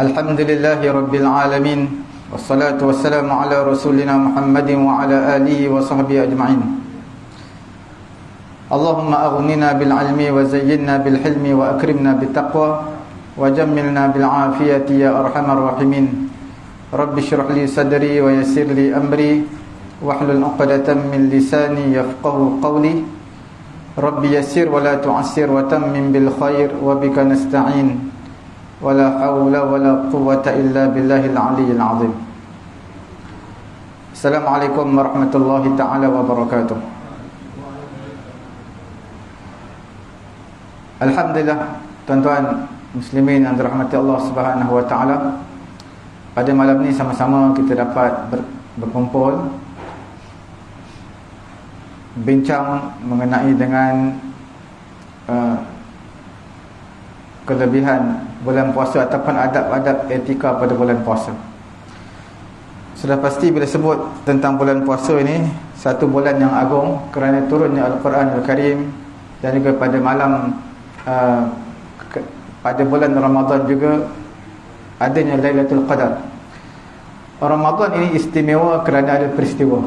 Alhamdulillahi Rabbil Alamin. Wassalatu wassalamu ala rasulina Muhammadin wa ala alihi wa sahbihi ajma'in. Allahumma aghnina bil ilmi wa zayyinna bil hilmi wa akrimna bit taqwa wa jammilna bil afiyati ya arhamar rahimin. Rabbi shrah li sadri wa yassir li amri wahlul 'uqdatam min lisani yafqahu qawli. Rabbi yassir wa la tu'assir wa tammim bil khair wa bika nasta'in. Wala hawla wala quwwata illa billahil aliyyil azim. Assalamualaikum warahmatullahi taala wabarakatuh. Alhamdulillah, tuan-tuan muslimin yang dirahmati Allah Subhanahu wa taala. Pada malam ni sama-sama kita dapat berkumpul bincang mengenai dengan kelebihan bulan puasa ataupun adab-adab etika pada bulan puasa. Sudah pasti bila sebut tentang bulan puasa ini, satu bulan yang agung kerana turunnya Al-Quran Al-Karim, dan juga pada malam pada bulan Ramadan juga adanya Lailatul Qadar. Ramadan ini istimewa kerana ada peristiwa.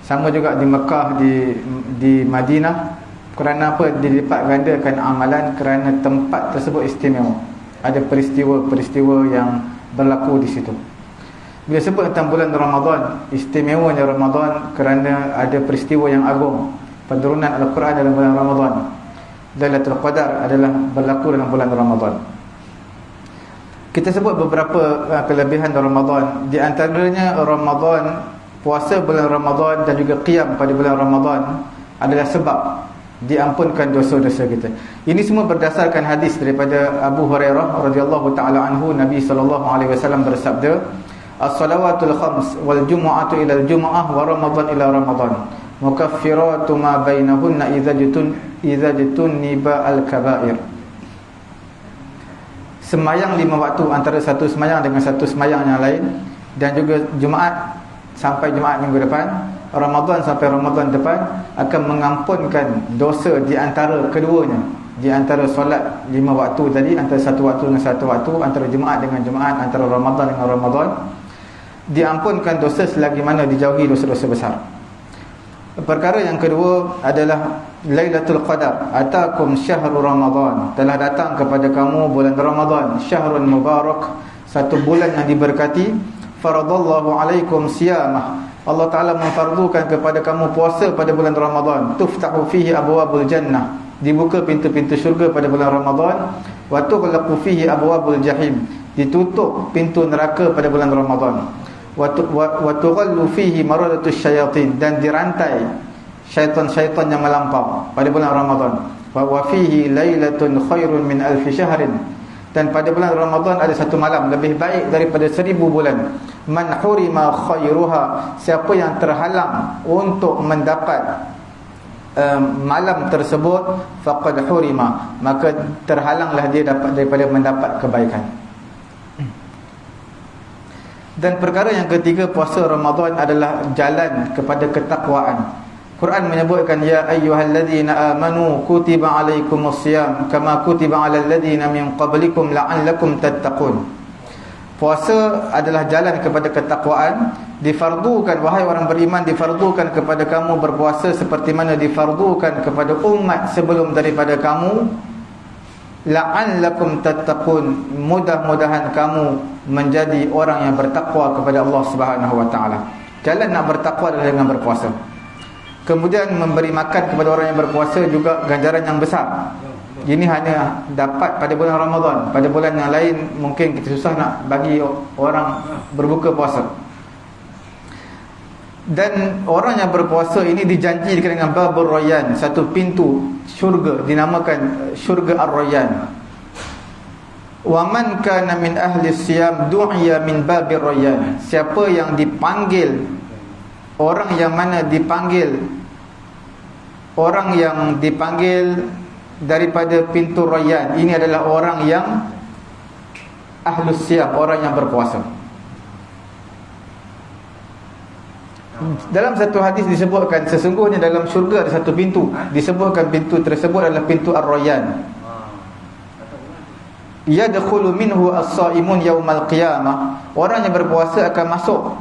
Sama juga di Mekah, di Madinah. Kerana apa? Dilipat gandakan amalan kerana tempat tersebut istimewa. Ada peristiwa-peristiwa yang berlaku di situ. Bila sebut tentang bulan Ramadan, istimewanya Ramadan kerana ada peristiwa yang agung, penurunan Al-Quran dalam bulan Ramadan. Lailatul Qadar adalah berlaku dalam bulan Ramadan. Kita sebut beberapa kelebihan Ramadan. Di antaranya Ramadan, puasa bulan Ramadan dan juga qiyam pada bulan Ramadan adalah sebab diampunkan dosa-dosa kita. Ini semua berdasarkan hadis daripada Abu Hurairah radhiyallahu taala anhu. Nabi sallallahu alaihi wasallam bersabda, "As-salawatul khams wal jumu'atu ila al-jumu'ah wa ramadan ila ramadan mukaffiratu ma bainahunna idza jutuniba al-kaba'ir." Semayang 5 waktu antara satu semayang dengan satu semayang yang lain, dan juga Jumaat sampai Jumaat minggu depan, Ramadan sampai Ramadan depan, akan mengampunkan dosa di antara keduanya. Di antara solat 5 waktu tadi, antara satu waktu dengan satu waktu, antara Jumaat dengan Jumaat, antara Ramadan dengan Ramadan, diampunkan dosa selagi mana dijauhi dosa-dosa besar. Perkara yang kedua adalah Lailatul Qadar. Atakum syahrul Ramadan, telah datang kepada kamu bulan Ramadan, syahrun mubarak, satu bulan yang diberkati. Faradallahu alaikum siyamah, Allah Ta'ala memfardukan kepada kamu puasa pada bulan Ramadan. Tuftahu fihi abwabul jannah, dibuka pintu-pintu syurga pada bulan Ramadan. Wa tughlaqu fihi abwabul jahim, ditutup pintu neraka pada bulan Ramadan. Wa tughallu fihi maradatus syayatin, dan dirantai syaitan-syaitan yang melampau pada bulan Ramadan. Wa fihi lailatun khairun min alfi syahrin, dan pada bulan Ramadan ada satu malam lebih baik daripada 1000 bulan. Man hurima khairuha, siapa yang terhalang untuk mendapat malam tersebut, faqad hurima, maka terhalanglah dia daripada mendapat kebaikan. Dan perkara yang ketiga, puasa Ramadan adalah jalan kepada ketakwaan. Quran menyebutkan, ya ayyuhalladzina amanu kutiba alaikumusiyam kama kutiba alal ladzina min qablikum la'allakum tattaqun. Puasa adalah jalan kepada ketakwaan. Difardukan, wahai orang beriman, difardukan kepada kamu berpuasa seperti mana difardukan kepada umat sebelum daripada kamu, la'allakum tattaqun, mudah-mudahan kamu menjadi orang yang bertakwa kepada Allah Subhanahu wa taala. Jalan nak bertakwa adalah dengan berpuasa. Kemudian memberi makan kepada orang yang berpuasa juga ganjaran yang besar. Ini hanya dapat pada bulan Ramadan. Pada bulan yang lain mungkin kita susah nak bagi orang berbuka puasa. Dan orang yang berpuasa ini dijanjikan dengan Babur Rayyan, satu pintu syurga dinamakan syurga Ar-Rayyan. Wa man kana min ahli siyam du'iya min Babir Rayyan. Siapa yang dipanggil, orang yang mana dipanggil, orang yang dipanggil daripada pintu Rayyan, ini adalah orang yang ahlus siyam, orang yang berpuasa. Dalam satu hadis disebutkan, sesungguhnya dalam syurga ada satu pintu, disebutkan pintu tersebut adalah pintu Ar-Rayyan. yadkhulu minhu as-saimun yaumal qiyamah, orang yang berpuasa akan masuk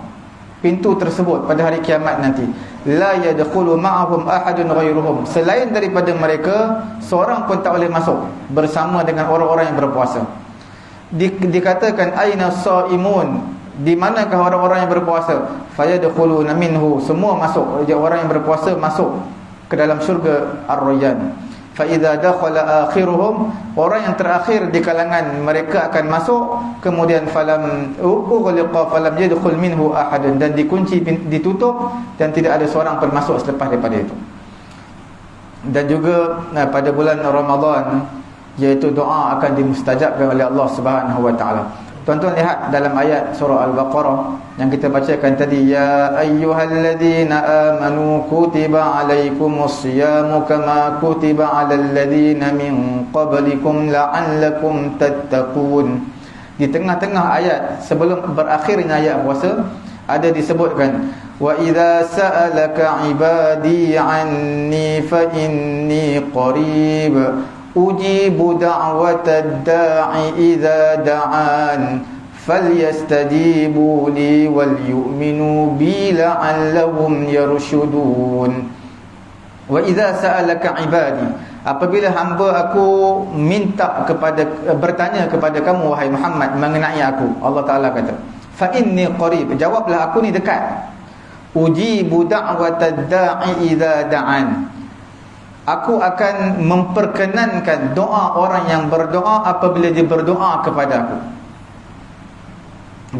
pintu tersebut pada hari kiamat nanti. La yadkhulu ma'ahum ahadun ghairuhum, selain daripada mereka seorang pun tak boleh masuk bersama dengan orang-orang yang berpuasa. Dikatakan aina as-saimun, di manakah orang-orang yang berpuasa? Fayadkhuluna minhu, semua masuk, orang yang berpuasa masuk ke dalam syurga Ar-Rayyan. Fa idza dakhala akhiruhum, orang yang terakhir di kalangan mereka akan masuk, kemudian falam ughliqa falam yadkhul minhu ahadun, dan dikunci, ditutup, dan tidak ada seorang pun masuk selepas daripada itu. Dan juga pada bulan Ramadan, iaitu doa akan dimustajabkan oleh Allah Subhanahu wa taala. Tuan-tuan lihat dalam ayat surah Al-Baqarah yang kita bacakan tadi, ya ayyuhalladzina amanu kutiba alaikumus siyamu kama kutiba alal ladzina min qablikum la'allakum tattaqun. Di tengah-tengah ayat sebelum berakhirnya ayat puasa ada disebutkan, wa idza sa'alaka ibadi anni fa inni qarib ujibu da'watad da'i idza da'an falyastajibu li wal yu'minu bi la'allahum yarshudun. Wa idza sa'alaka ibadi, apabila hamba aku minta bertanya kepada kamu wahai Muhammad mengenai aku, Allah Taala kata, fa inni qarib, jawablah aku ni dekat. Ujibu da'watad da'i idza da'an, aku akan memperkenankan doa orang yang berdoa apabila dia berdoa kepada aku.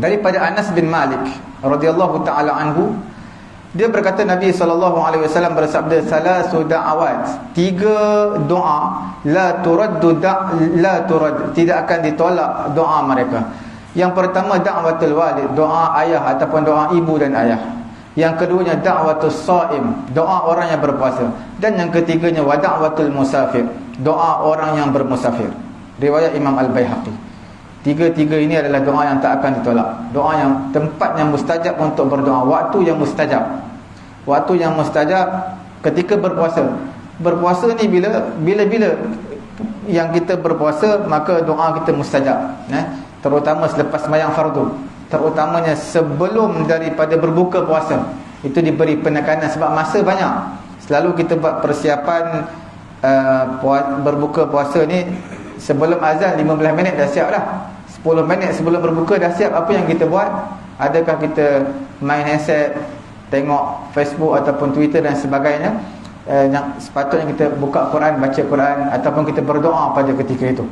Daripada Anas bin Malik radhiyallahu taala anhu, dia berkata Nabi SAW bersabda, salasu da'awat, 3 doa la turad, tidak akan ditolak doa mereka. Yang pertama da'watul walid, doa ayah ataupun doa ibu dan ayah. Yang keduanya da'watus shaim, doa orang yang berpuasa. Dan yang ketiganya wa da'watul musafir, doa orang yang bermusafir. Riwayat Imam Al-Baihaqi. 3 ini adalah doa yang tak akan ditolak. Doa yang, tempat yang mustajab untuk berdoa, waktu yang mustajab. Waktu yang mustajab ketika berpuasa. Berpuasa ni bila yang kita berpuasa, maka doa kita mustajab, terutama selepas sembahyang fardu, terutamanya sebelum daripada berbuka puasa. Itu diberi penekanan sebab masa banyak. Selalu kita buat persiapan berbuka puasa ni sebelum azan 15 minit dah siap dah. 10 minit sebelum berbuka dah siap. Apa yang kita buat? Adakah kita main handset, tengok Facebook ataupun Twitter dan sebagainya? Yang sepatutnya kita buka Quran, baca Quran, ataupun kita berdoa pada ketika itu.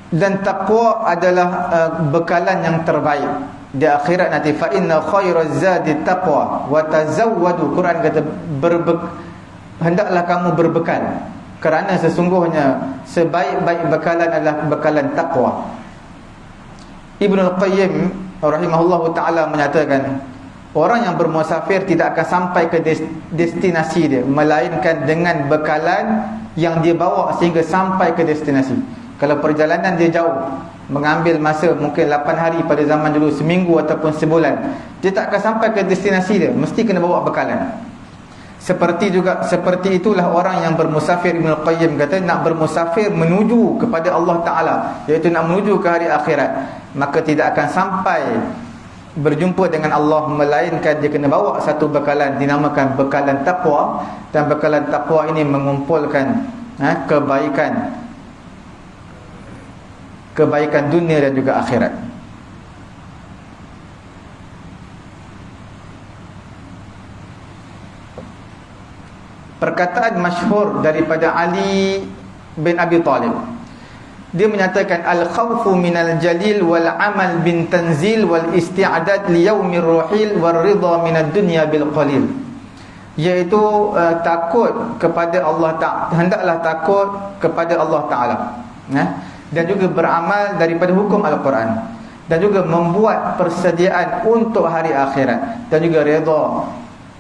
Dan takwa adalah bekalan yang terbaik di akhirat nanti. Fa inna khairaz zadi taqwa wa tazawwadu, Quran kata hendaklah kamu berbekal, kerana sesungguhnya sebaik-baik bekalan adalah bekalan takwa. Ibnu Al-Qayyim rahimahullahu taala menyatakan, orang yang bermusafir tidak akan sampai ke destinasi dia melainkan dengan bekalan yang dia bawa sehingga sampai ke destinasi. Kalau perjalanan dia jauh, mengambil masa mungkin 8 hari pada zaman dulu, seminggu ataupun sebulan, dia tak akan sampai ke destinasi dia, mesti kena bawa bekalan. Seperti itulah orang yang bermusafir. Ibnu Qayyim kata, nak bermusafir menuju kepada Allah Ta'ala, iaitu nak menuju ke hari akhirat, maka tidak akan sampai berjumpa dengan Allah melainkan dia kena bawa satu bekalan, dinamakan bekalan taqwa. Dan bekalan taqwa ini mengumpulkan kebaikan dunia dan juga akhirat. Perkataan masyhur daripada Ali bin Abi Talib, dia menyatakan, al-khawfu minal jalil wal amal bin tanzil wal isti'adad li yaumir ruhil wal ridha minad dunya bil qalil. Iaitu takut kepada Allah Ta'ala, hendaklah takut kepada Allah Ta'ala, dan juga beramal daripada hukum Al-Quran, dan juga membuat persediaan untuk hari akhirat, dan juga redha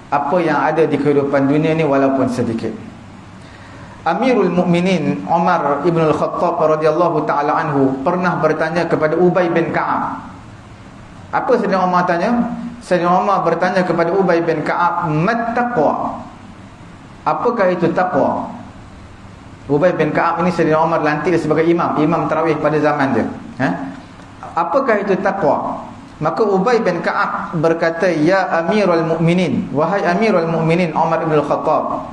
apa yang ada di kehidupan dunia ni walaupun sedikit. Amirul Mukminin Umar ibn al-Khattab radhiyallahu taala anhu pernah bertanya kepada Ubay bin Ka'ab. Apa sedang Umar tanya? Sayyidina Umar bertanya kepada Ubay bin Ka'ab, "Mat taqwa?" Apakah itu taqwa? Ubay bin Ka'ab ini Sayyidina Umar lantik sebagai imam tarawih pada zaman dia. Apakah itu taqwa? Maka Ubay bin Ka'ab berkata, "Ya Amirul Mukminin, wahai Amirul Mukminin Umar bin Al-Khattab,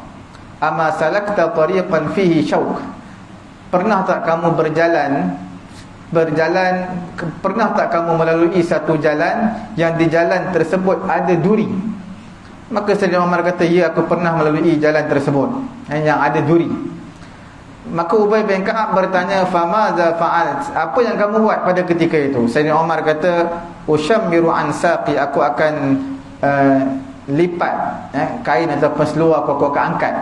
ama salakta tariqan fihi syauq?" Pernah tak kamu berjalan, pernah tak kamu melalui satu jalan yang di jalan tersebut ada duri? Maka Sayyidina Umar kata, "Ya, aku pernah melalui jalan tersebut yang ada duri." Maka Ubay bin Ka'ab bertanya, "Famaza fa'alt?" Apa yang kamu buat pada ketika itu? Sayyidina Umar kata, "Ushammiru an saqi." Aku akan lipat kain ataupun seluar aku akan angkat.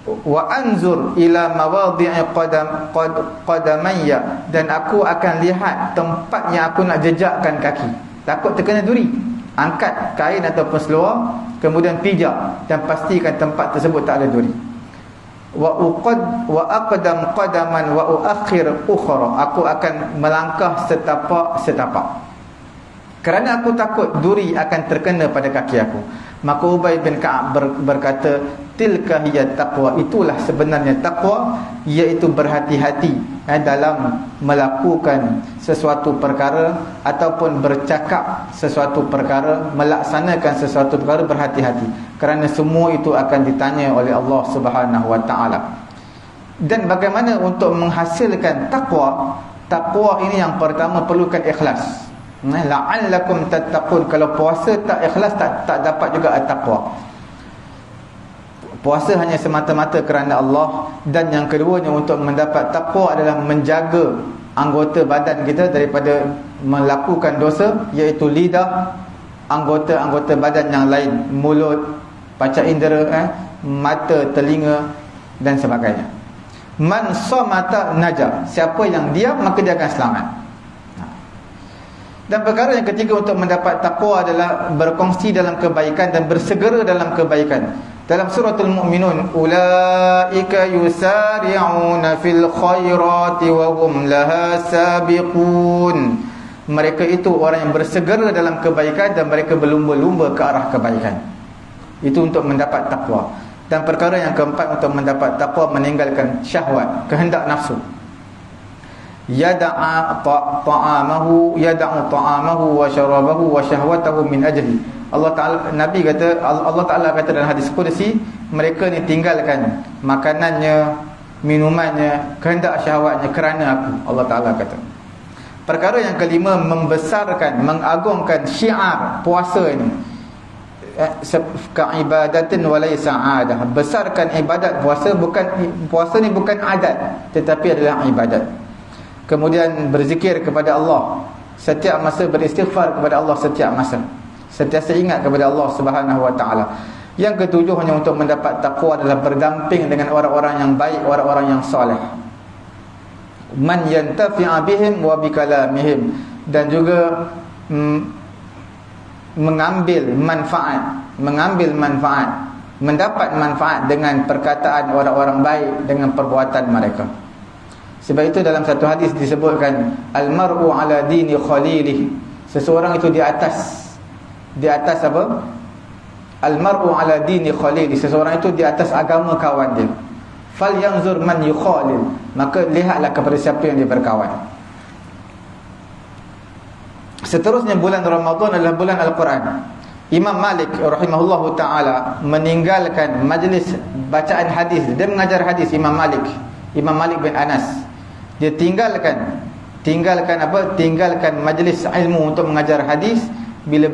Wa anzur ila mawadhi'i qadamayya, dan aku akan lihat tempat yang aku nak jejakkan kaki. Takut terkena duri. Angkat kain ataupun seluar, kemudian pijak dan pastikan tempat tersebut tak ada duri. Wa aqdam qadaman wa uakhir ukhra. Aku akan melangkah setapak kerana aku takut duri akan terkena pada kaki aku. Maka Ubay bin Ka'ab berkata, "Tilka hiya taqwa." Itulah sebenarnya taqwa, iaitu berhati-hati dalam melakukan sesuatu perkara ataupun bercakap sesuatu perkara, melaksanakan sesuatu perkara, berhati-hati. Kerana semua itu akan ditanya oleh Allah Subhanahu wa taala. Dan bagaimana untuk menghasilkan taqwa? Taqwa ini yang pertama perlukan ikhlas. La'allakum tattaqun. Kalau puasa tak ikhlas, tak dapat juga at-taqwa. Puasa hanya semata-mata kerana Allah. Dan yang keduanya untuk mendapat taqwa adalah menjaga anggota badan kita daripada melakukan dosa, iaitu lidah, anggota-anggota badan yang lain, mulut, panca indera, mata, telinga dan sebagainya. Man samata naja. Siapa yang diam maka dia akan selamat. Dan perkara yang ketiga untuk mendapat taqwa adalah berkongsi dalam kebaikan dan bersegera dalam kebaikan. Dalam suratul Mu'minun, ulaika yusari'una fil khairati wa hum laha sabiqun. Mereka itu orang yang bersegera dalam kebaikan dan mereka berlumba-lumba ke arah kebaikan. Itu untuk mendapat taqwa. Dan perkara yang keempat untuk mendapat taqwa, meninggalkan syahwat, kehendak nafsu. Yada'u ta'amahu wa syarabahu wa syahwatahu min ajli. Allah Ta'ala, Nabi kata, Allah Ta'ala kata dalam hadis qudsi, mereka ni tinggalkan makanannya, minumannya, kehendak syahwatnya kerana aku. Allah Ta'ala kata. Perkara yang kelima, membesarkan, mengagungkan syiar puasa ini. Ka'ibadatin walaysa 'adah. Besarkan ibadat puasa, puasa ni bukan adat tetapi adalah ibadat. Kemudian berzikir kepada Allah setiap masa, beristighfar kepada Allah setiap masa, sentiasa ingat kepada Allah Subhanahu wa taala. Yang ketujuh, hanya untuk mendapat taqwa adalah berdamping dengan orang-orang yang baik, orang-orang yang soleh. Man yantafi'a bihim wa bikalamihim, dan juga mengambil manfaat, mendapat manfaat dengan perkataan orang-orang baik, dengan perbuatan mereka. Sebab itu dalam satu hadis disebutkan, al-mar'u ala dini khalilih. Seseorang itu di atas apa? Al-mar'u ala dini khalilih. Seseorang itu di atas agama kawan dia. Fal yanzur man yukhalil. Maka lihatlah kepada siapa yang dia berkawan. Seterusnya, bulan Ramadan adalah bulan Al-Quran. Imam Malik rahimahullahu ta'ala meninggalkan majlis bacaan hadis. Dia mengajar hadis, Imam Malik bin Anas. Dia tinggalkan apa? Tinggalkan majlis ilmu untuk mengajar hadis bila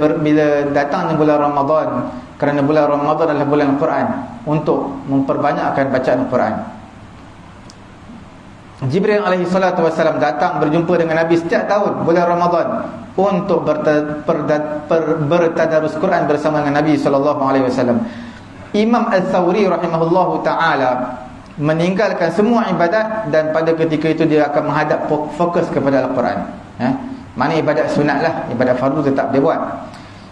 datangnya bulan Ramadan, kerana bulan Ramadan adalah bulan Quran, untuk memperbanyakkan bacaan Quran. Jibril alaihi salatu wasallam datang berjumpa dengan Nabi setiap tahun bulan Ramadan untuk bertadarus Quran bersama dengan Nabi sallallahu alaihi wasallam. Imam Al-Thawri rahimahullahu taala meninggalkan semua ibadat, dan pada ketika itu dia akan menghadap fokus kepada Al-Quran. Mana ibadat sunat lah, ibadat fardu tetap dia buat.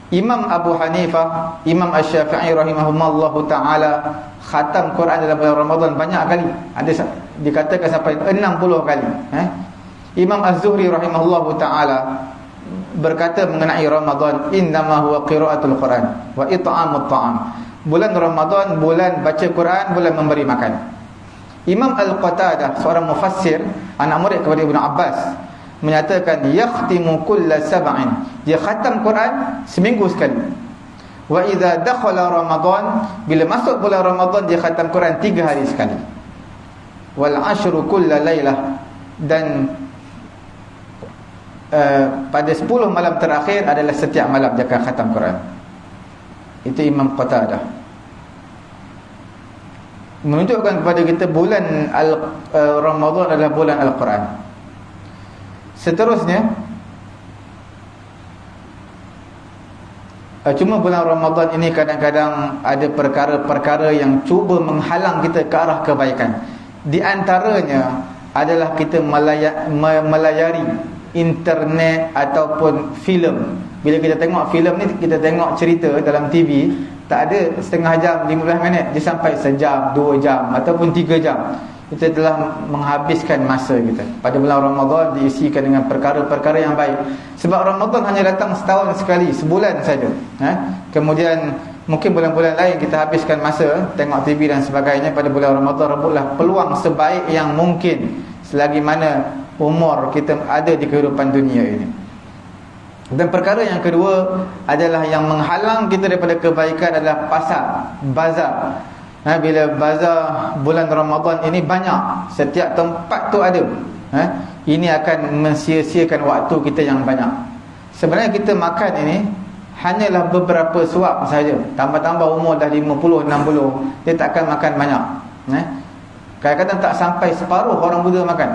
Imam Abu Hanifah, Imam Asy-Syafi'i rahimahumullahu taala khatam Quran dalam bulan Ramadan banyak kali. Ada dikatakan sampai 60 kali. Imam Az-Zuhri rahimahullahu taala berkata mengenai Ramadan, innama huwa qiraatul Quran wa it'amut ta'am. Bulan Ramadan bulan baca Quran, bulan memberi makan. Imam Al-Qatadah, seorang mufassir, anak murid kepada Ibn Abbas, menyatakan yakhtimu kulla sab'in, dia khatam Quran seminggu sekali. Wa idza dakhala Ramadan, bila masuk bulan Ramadan dia khatam Quran 3 hari sekali. Wal ashru kulla lailah, dan pada 10 malam terakhir adalah setiap malam dia akan khatam Quran. Itu Imam Qatadah. Menunjukkan kepada kita bulan Ramadan adalah bulan Al-Quran. Seterusnya, cuma bulan Ramadan ini kadang-kadang ada perkara-perkara yang cuba menghalang kita ke arah kebaikan. Di antaranya adalah kita melayari internet ataupun filem. Bila kita tengok filem ni, kita tengok cerita dalam TV, tak ada setengah jam, 15 minit, dia sampai sejam, 2 jam ataupun 3 jam. Kita telah menghabiskan masa kita. Pada bulan Ramadan diisikan dengan perkara-perkara yang baik. Sebab Ramadan hanya datang setahun sekali, sebulan saja. Kemudian mungkin bulan-bulan lain kita habiskan masa tengok TV dan sebagainya. Pada bulan Ramadan rebutlah peluang sebaik yang mungkin selagi mana umur kita ada di kehidupan dunia ini. Dan perkara yang kedua adalah yang menghalang kita daripada kebaikan adalah pasar, bazar. Bila bazar bulan Ramadan ini banyak, setiap tempat tu ada, ini akan mensia-siakan waktu kita yang banyak. Sebenarnya kita makan ini hanyalah beberapa suap saja. Tambah-tambah umur dah 50, 60, dia tak akan makan banyak. Kadang-kadang tak sampai separuh orang muda makan.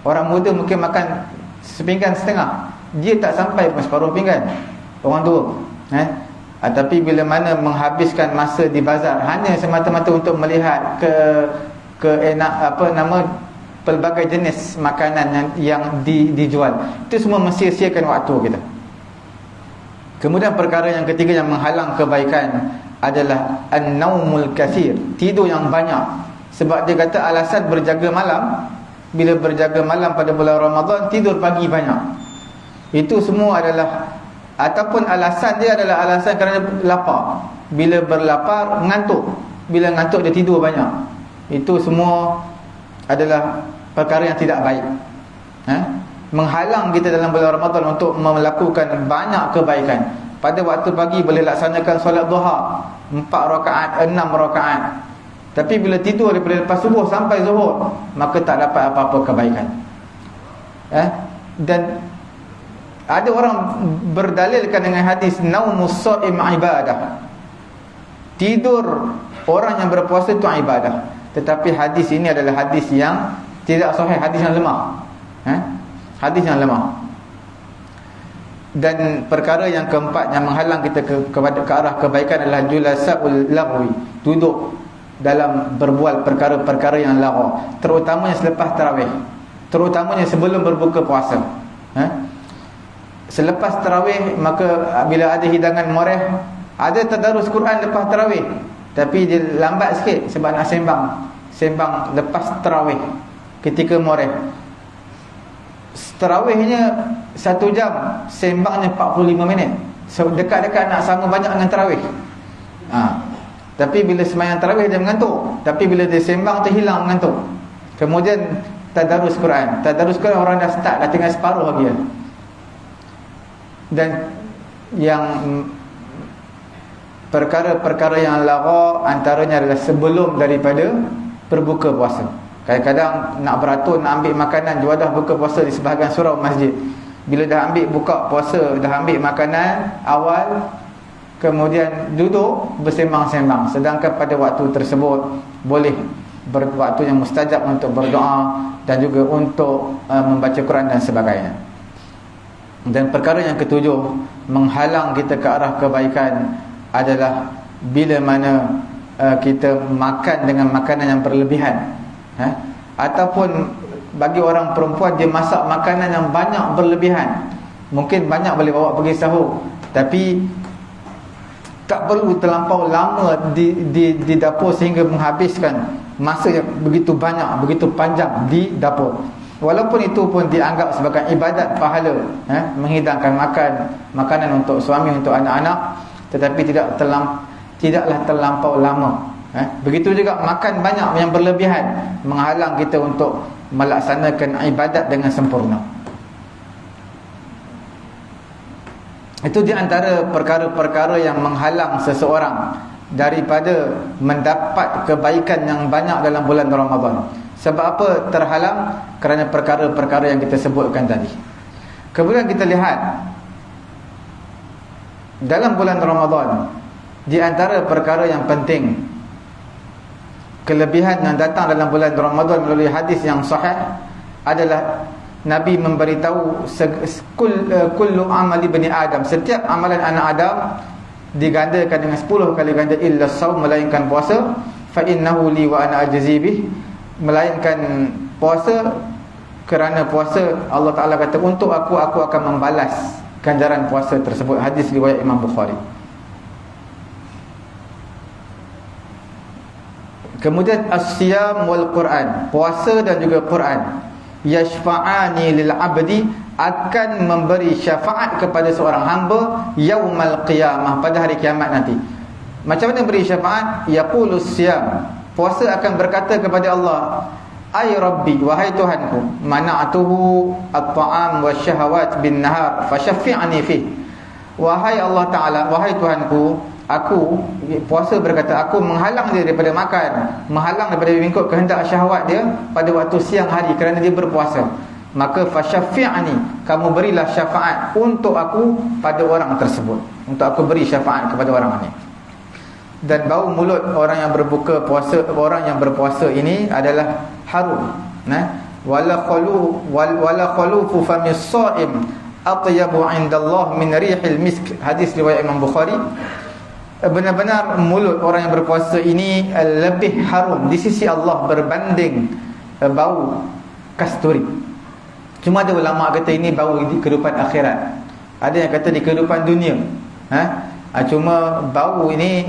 Orang muda mungkin makan sepinggan setengah, dia tak sampai pun separuh pinggan orang tua. Tapi bila mana menghabiskan masa di bazar hanya semata-mata untuk melihat pelbagai jenis makanan yang dijual, itu semua mensia-siakan waktu kita. Kemudian perkara yang ketiga yang menghalang kebaikan adalah an-naumul katsir, tidur yang banyak. Sebab dia kata alasan berjaga malam, bila berjaga malam pada bulan Ramadan, tidur pagi banyak. Itu semua adalah, ataupun alasan dia adalah alasan kerana lapar. Bila berlapar, ngantuk. Bila ngantuk, dia tidur banyak. Itu semua adalah perkara yang tidak baik. Menghalang kita dalam bulan Ramadan untuk melakukan banyak kebaikan. Pada waktu pagi boleh laksanakan solat duha 4 rakaat, 6 rakaat. Tapi bila tidur daripada lepas subuh sampai zuhur, maka tak dapat apa-apa kebaikan. Dan ada orang berdalilkan dengan hadis naumus shaim ibadah. Tidur orang yang berpuasa itu ibadah. Tetapi hadis ini adalah hadis yang tidak sahih, hadis yang lemah. Hadis yang lemah. Dan perkara yang keempat yang menghalang kita ke arah kebaikan adalah julasaul lagwi, duduk dalam berbual perkara-perkara yang lagha, terutamanya selepas tarawih, terutamanya sebelum berbuka puasa. Selepas tarawih, maka bila ada hidangan moreh, ada tadarus Quran lepas tarawih, tapi dia lambat sikit sebab nak sembang lepas tarawih ketika moreh. Tarawihnya 1 jam, sembangnya 45 minit. So dekat-dekat nak sama banyak dengan tarawih. Tapi bila sembahyang tarawih dia mengantuk, tapi bila dia sembang tu hilang mengantuk. Kemudian tadarus Quran. Tadarus Quran orang dah start, dah tinggal separuh lagi. Dan yang perkara-perkara yang lagha antaranya adalah sebelum daripada berbuka puasa. Kadang-kadang nak beratur, nak ambil makanan, dia dah buka puasa di sebahagian surau masjid. Bila dah ambil buka puasa, dah ambil makanan awal, kemudian duduk bersembang-sembang. Sedangkan pada waktu tersebut boleh waktu yang mustajab untuk berdoa dan juga untuk membaca Quran dan sebagainya. Dan perkara yang ketujuh menghalang kita ke arah kebaikan adalah bila mana kita makan dengan makanan yang berlebihan. Ataupun bagi orang perempuan, dia masak makanan yang banyak berlebihan. Mungkin banyak boleh bawa pergi sahur, tapi tak perlu terlampau lama di dapur sehingga menghabiskan masa yang begitu banyak, begitu panjang di dapur. Walaupun itu pun dianggap sebagai ibadat pahala, menghidangkan makanan untuk suami, untuk anak-anak, tetapi tidaklah terlampau lama. Begitu juga makan banyak yang berlebihan menghalang kita untuk melaksanakan ibadat dengan sempurna. Itu di antara perkara-perkara yang menghalang seseorang daripada mendapat kebaikan yang banyak dalam bulan Ramadan. Sebab apa terhalang? Kerana perkara-perkara yang kita sebutkan tadi. Kemudian kita lihat dalam bulan Ramadan, di antara perkara yang penting, kelebihan yang datang dalam bulan Ramadan melalui hadis yang sahih adalah Nabi memberitahu kullu amali bani Adam, setiap amalan anak Adam digandakan dengan 10 kali ganda illa shaum, melainkan puasa, fa innahu li wa ana ajzi bih, melainkan puasa, kerana puasa Allah Ta'ala kata untuk aku akan membalas ganjaran puasa tersebut. Hadis riwayat Imam Bukhari. Kemudian as-siyam wal Quran, puasa dan juga Quran, yashfa'ani lil abdi, akan memberi syafaat kepada seorang hamba yaumal qiyamah, pada hari kiamat nanti. Macam mana beri syafaat? Yaqulus siyam, puasa akan berkata kepada Allah, ay rabbi, wahai Tuhanku, mana'atuhu at-ta'am wasyahawat bin nahar fashaffi'ni fi. Wahai Allah Ta'ala, wahai Tuhanku, aku, puasa berkata, aku menghalang dia daripada makan, menghalang daripada mengikut kehendak syahwat dia pada waktu siang hari kerana dia berpuasa. Maka fashaffi'ni, kamu berilah syafaat untuk aku pada orang tersebut, untuk aku beri syafaat kepada orang ini. Dan bau mulut orang yang berbuka puasa, orang yang berpuasa ini adalah harum. Wala khalufu famis shaim atyabu 'indallah min rihil misk. Hadis riwayat Imam Bukhari. Benar-benar mulut orang yang berpuasa ini lebih harum di sisi Allah berbanding bau kasturi. Cuma ada ulama kata ini bau di kehidupan akhirat, ada yang kata di kehidupan dunia. Cuma bau ini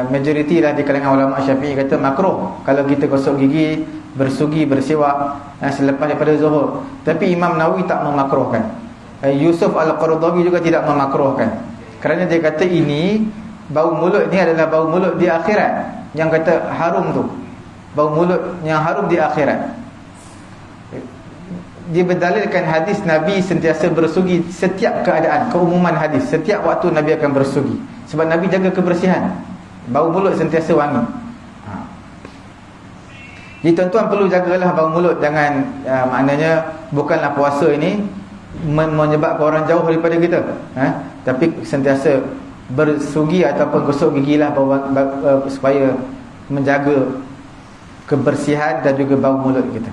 majoriti lah di kalangan ulama Syafi'i kata makruh kalau kita gosok gigi, bersugi, bersiwak selepas daripada zuhur. Tapi Imam Nawawi tak memakruhkan. Yusuf Al-Qaradawi juga tidak memakruhkan, kerana dia kata ini bau mulut ni adalah bau mulut di akhirat. Yang kata harum tu, bau mulut yang harum di akhirat. Dia berdalilkan hadis Nabi sentiasa bersugi setiap keadaan, keumuman hadis, setiap waktu Nabi akan bersugi. Sebab Nabi jaga kebersihan, bau mulut sentiasa wangi. Jadi tuan-tuan perlu jagalah bau mulut. Jangan maknanya bukanlah puasa ini menyebabkan orang jauh daripada kita, tapi sentiasa bersugi ataupun gosok gigilah supaya menjaga kebersihan dan juga bau mulut kita.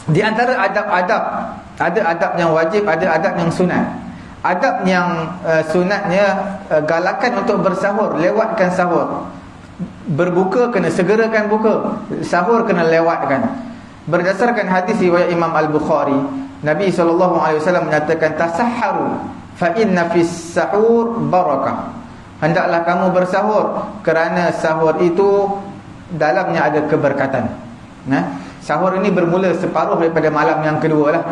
Di antara adab-adab, ada adab yang wajib, ada adab yang sunat. Adab yang sunatnya galakan untuk bersahur, lewatkan sahur. Berbuka kena segerakan buka, sahur kena lewatkan. Berdasarkan hadis riwayat Imam Al-Bukhari, Nabi SAW menyatakan tasahharu fa inna fis sahur barakah. Hendaklah kamu bersahur kerana sahur itu dalamnya ada keberkatan. Sahur ini bermula separuh daripada malam yang kedua lah.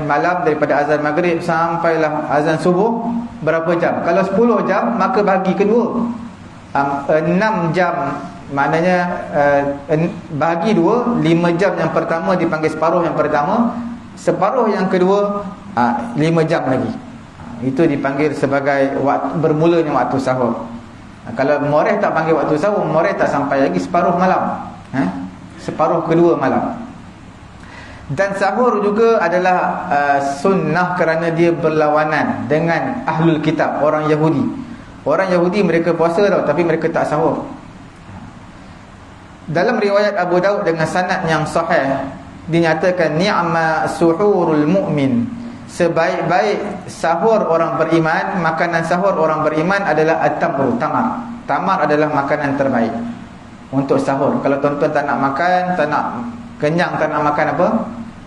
Malam daripada azan maghrib sampailah azan subuh, berapa jam? Kalau 10 jam maka bahagi kedua 6 jam, maknanya bahagi 2, 5 jam yang pertama dipanggil separuh yang pertama, separuh yang kedua 5 jam lagi, itu dipanggil sebagai waktu, bermulanya waktu sahur. Kalau moreh tak panggil waktu sahur, moreh tak sampai lagi separuh malam, separuh kedua malam. Dan sahur juga adalah sunnah kerana dia berlawanan dengan ahlul kitab, orang Yahudi. Orang Yahudi mereka puasa tau, tapi mereka tak sahur. Dalam riwayat Abu Daud dengan sanad yang sahih dinyatakan ni'ma suhurul mu'min, sebaik-baik sahur orang beriman, makanan sahur orang beriman adalah at-tamru, tamar. Tamar adalah makanan terbaik untuk sahur. Kalau tuan-tuan tak nak makan, tak nak kenyang, tak nak makan apa,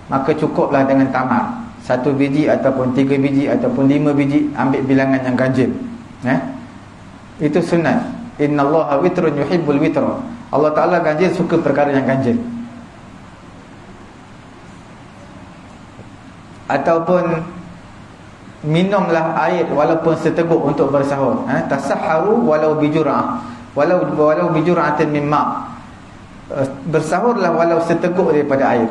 maka cukuplah dengan tamar. 1 biji ataupun 3 biji ataupun 5 biji, ambil bilangan yang ganjil. Itu sunat. Innallaha witrun yuhibbul witra. Allah Ta'ala ganjil, suka perkara yang ganjil. Ataupun minumlah air walaupun seteguk untuk bersahur. Tasahharu walau bijur'ah, walau bijur'atin min ma'. Bersahurlah walau seteguk daripada air,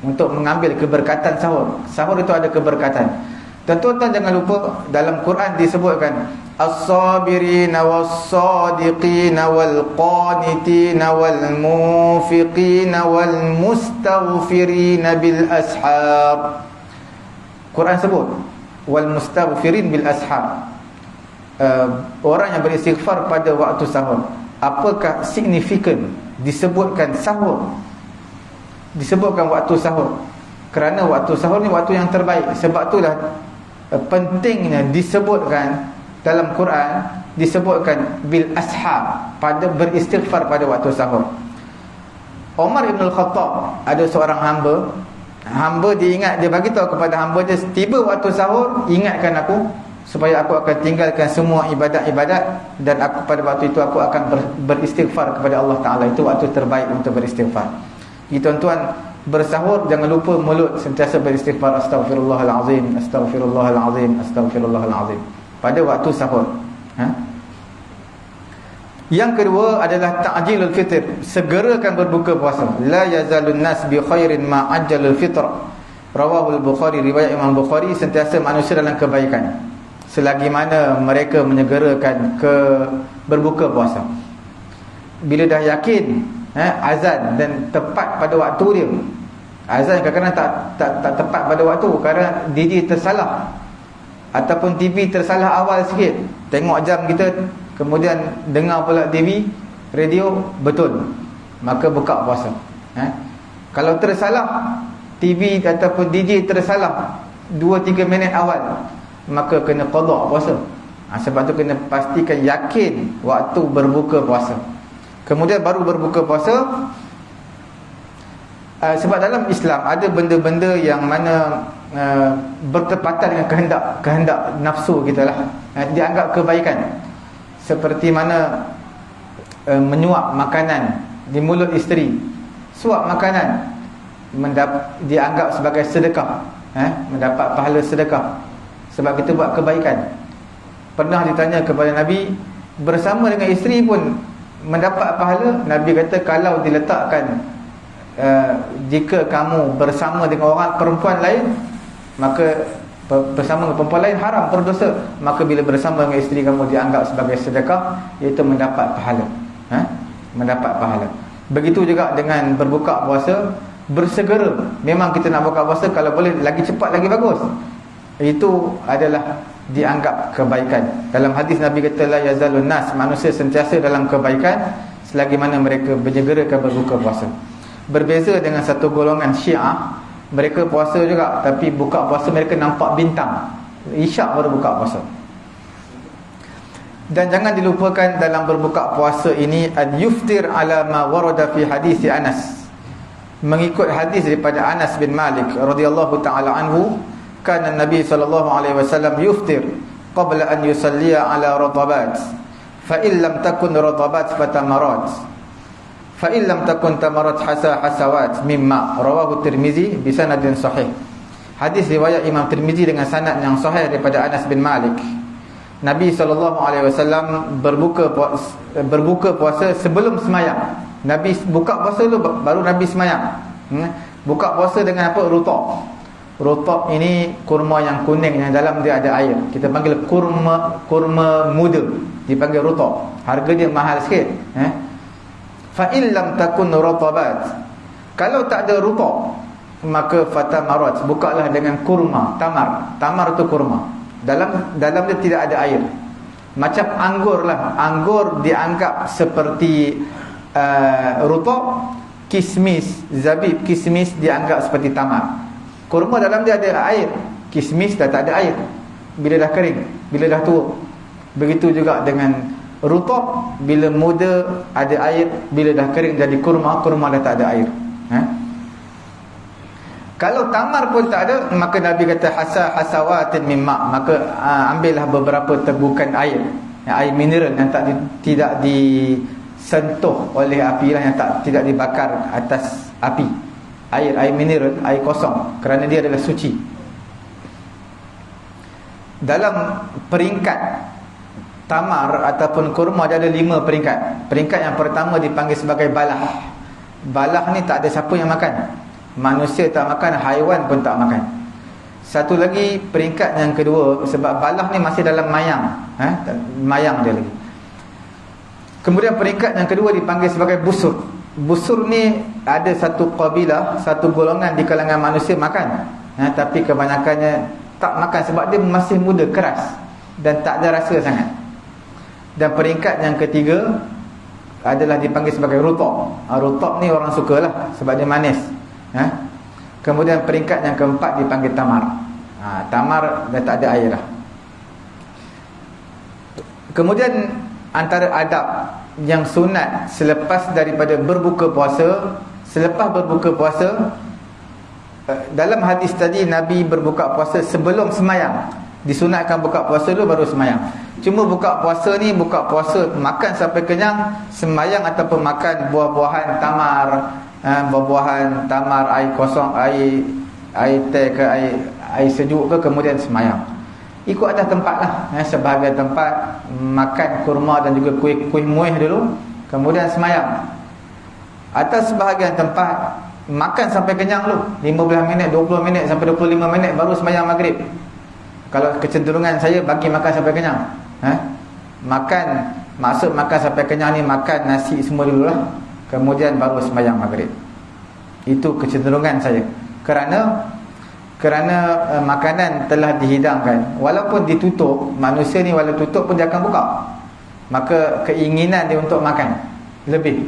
untuk mengambil keberkatan sahur. Sahur itu ada keberkatan. Dan tuan-tuan jangan lupa, dalam Quran disebutkan as-sabirina was-sadiqina wal-qanitina wal-mufiqina wal-mustaghfirina bil ashar. Quran sebut wal-mustaghfirin bil ashar, orang yang beristighfar pada waktu sahur. Apakah signifikan disebutkan sahur, disebutkan waktu sahur? Kerana waktu sahur ni waktu yang terbaik. Sebab itulah pentingnya disebutkan dalam Quran, disebutkan bil ashar, pada beristighfar pada waktu sahur. Umar Ibn Al-Khattab ada seorang hamba dia ingat, dia bagi tahu kepada hamba dia, tiba waktu sahur, ingatkan aku supaya aku akan tinggalkan semua ibadat-ibadat, dan aku pada waktu itu aku akan beristighfar kepada Allah Ta'ala. Itu waktu terbaik untuk beristighfar. Jadi tuan-tuan, bersahur jangan lupa mulut sentiasa beristighfar, astaghfirullahalazim, astaghfirullahalazim, astaghfirullahalazim pada waktu sahur. Yang kedua adalah ta'jilul fitr, segerakan berbuka puasa. La yazalun nas bi khairin ma ajjalul fitr. Rawahul Bukhari, riwayat Imam Bukhari. Sentiasa manusia dalam kebaikan selagi mana mereka menyegerakan ke berbuka puasa. Bila dah yakin azan dan tepat pada waktu dia. Azan kadang-kadang tak tepat pada waktu kerana DJ tersalah, ataupun TV tersalah awal sikit. Tengok jam kita, kemudian dengar pula TV, radio betul, maka buka puasa. Kalau tersalah TV ataupun DJ tersalah 2-3 minit awal, maka kena qada puasa. Sebab tu kena pastikan yakin waktu berbuka puasa, kemudian baru berbuka puasa. Sebab dalam Islam ada benda-benda yang mana bertepatan dengan kehendak nafsu kita lah, dianggap kebaikan. Seperti mana menyuap makanan di mulut isteri. Suap makanan dianggap sebagai sedekah, mendapat pahala sedekah, sebab kita buat kebaikan. Pernah ditanya kepada Nabi, bersama dengan isteri pun mendapat pahala? Nabi kata, kalau diletakkan jika kamu bersama dengan orang perempuan lain, maka bersama dengan perempuan lain haram, berdosa. Maka bila bersama dengan isteri kamu dianggap sebagai sedekah, iaitu mendapat pahala. Mendapat pahala. Begitu juga dengan berbuka puasa, bersegera. Memang kita nak buka puasa, kalau boleh lagi cepat lagi bagus. Itu adalah dianggap kebaikan. Dalam hadis Nabi kata, la yazalun nas, manusia sentiasa dalam kebaikan selagi mana mereka menyegerakan berbuka puasa. Berbeza dengan satu golongan Syiah, mereka puasa juga, tapi buka puasa mereka nampak bintang, isyak baru buka puasa. Dan jangan dilupakan dalam berbuka puasa ini, an-yuftir ala ma warada fi hadis Anas, mengikut hadis daripada Anas bin Malik radhiyallahu taala anhu, kana Nabi sallallahu alaihi wasallam yuftir qabla an yusalliya ala ratabat, fa in lam takun ratabat fatamarat, fa in lam takun tamarat hasawat mimma. Rawahu Tirmizi bi sanadin sahih. Hadis riwayat Imam Tirmizi dengan sanad yang sahih daripada Anas bin Malik. Nabi SAW berbuka puasa sebelum semayang. Nabi buka puasa dulu, baru Nabi semayang. Buka puasa dengan apa? Rutab. Rutab ini kurma yang kuning yang dalam dia ada air. Kita panggil kurma muda, dipanggil rutab. Harga dia mahal sikit. Fa in lam takun ratabat, kalau tak ada rutab, maka fatamarat, bukalah dengan kurma, tamar. Tamar itu kurma, dalam dia tidak ada air. Macam anggur lah. Anggur dianggap seperti rutab. Kismis, zabib, kismis dianggap seperti tamar. Kurma dalam dia ada air, kismis dah tak ada air bila dah kering, bila dah tua. Begitu juga dengan rutab, bila muda ada air, bila dah kering jadi kurma, kurma dah tak ada air. Kalau tamar pun tak ada, maka Nabi kata hasawatin mimma, maka ambillah beberapa tegukan air, air mineral yang tidak sentuh oleh api lah, yang tidak dibakar atas api. Air mineral, air kosong, kerana dia adalah suci. Dalam peringkat tamar ataupun kurma, dia ada 5 peringkat. Peringkat yang pertama dipanggil sebagai balah. Balah ni tak ada siapa yang makan. Manusia tak makan, haiwan pun tak makan. Satu lagi peringkat yang kedua, sebab balah ni masih dalam mayang, mayang dia lagi. Kemudian peringkat yang kedua dipanggil sebagai busur. Busur ni ada satu qabilah, satu golongan di kalangan manusia makan, tapi kebanyakannya tak makan sebab dia masih muda, keras dan tak ada rasa sangat. Dan peringkat yang ketiga adalah dipanggil sebagai rutab. Rutab ni orang sukalah sebab dia manis. Kemudian peringkat yang keempat dipanggil tamar. Tamar dah tak ada air dah. Kemudian antara adab yang sunat selepas daripada berbuka puasa, selepas berbuka puasa, dalam hadis tadi Nabi berbuka puasa sebelum semayang. Disunatkan buka puasa dulu baru semayang. Cuma buka puasa ni, buka puasa makan sampai kenyang, semayang ataupun makan buah-buahan tamar, buah-buahan tamar, air kosong, air teh ke air sejuk ke, kemudian semayang. Ikut atas tempat lah. Sebahagian tempat makan kurma dan juga kuih muih dulu, kemudian semayang. Atas sebahagian tempat makan sampai kenyang dulu, 15 minit, 20 minit sampai 25 minit baru semayang maghrib. Kalau kecenderungan saya bagi makan sampai kenyang. Makan, maksud makan sampai kenyang ni makan nasi semua dulu lah, kemudian baru semayang maghrib. Itu kecenderungan saya. Kerana makanan telah dihidangkan, walaupun ditutup, manusia ni walau tutup pun dia akan buka. Maka keinginan dia untuk makan lebih,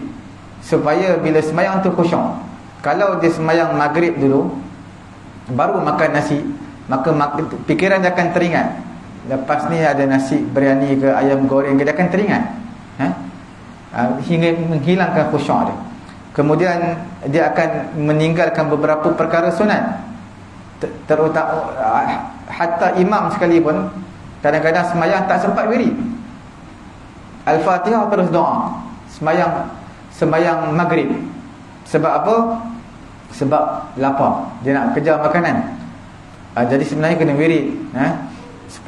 supaya bila semayang tu khusyuk. Kalau dia semayang maghrib dulu baru makan nasi, maka fikiran dia akan teringat, lepas ni ada nasi biryani ke ayam goreng ke, dia akan teringat, hingga menghilangkan khusyuk dia. Kemudian dia akan meninggalkan beberapa perkara sunat, terutama hatta imam sekalipun kadang-kadang semayang tak sempat wirid. Al-Fatihah terus doa semayang maghrib. Sebab apa? Sebab lapar, dia nak kejar makanan. Jadi sebenarnya kena wirid. 10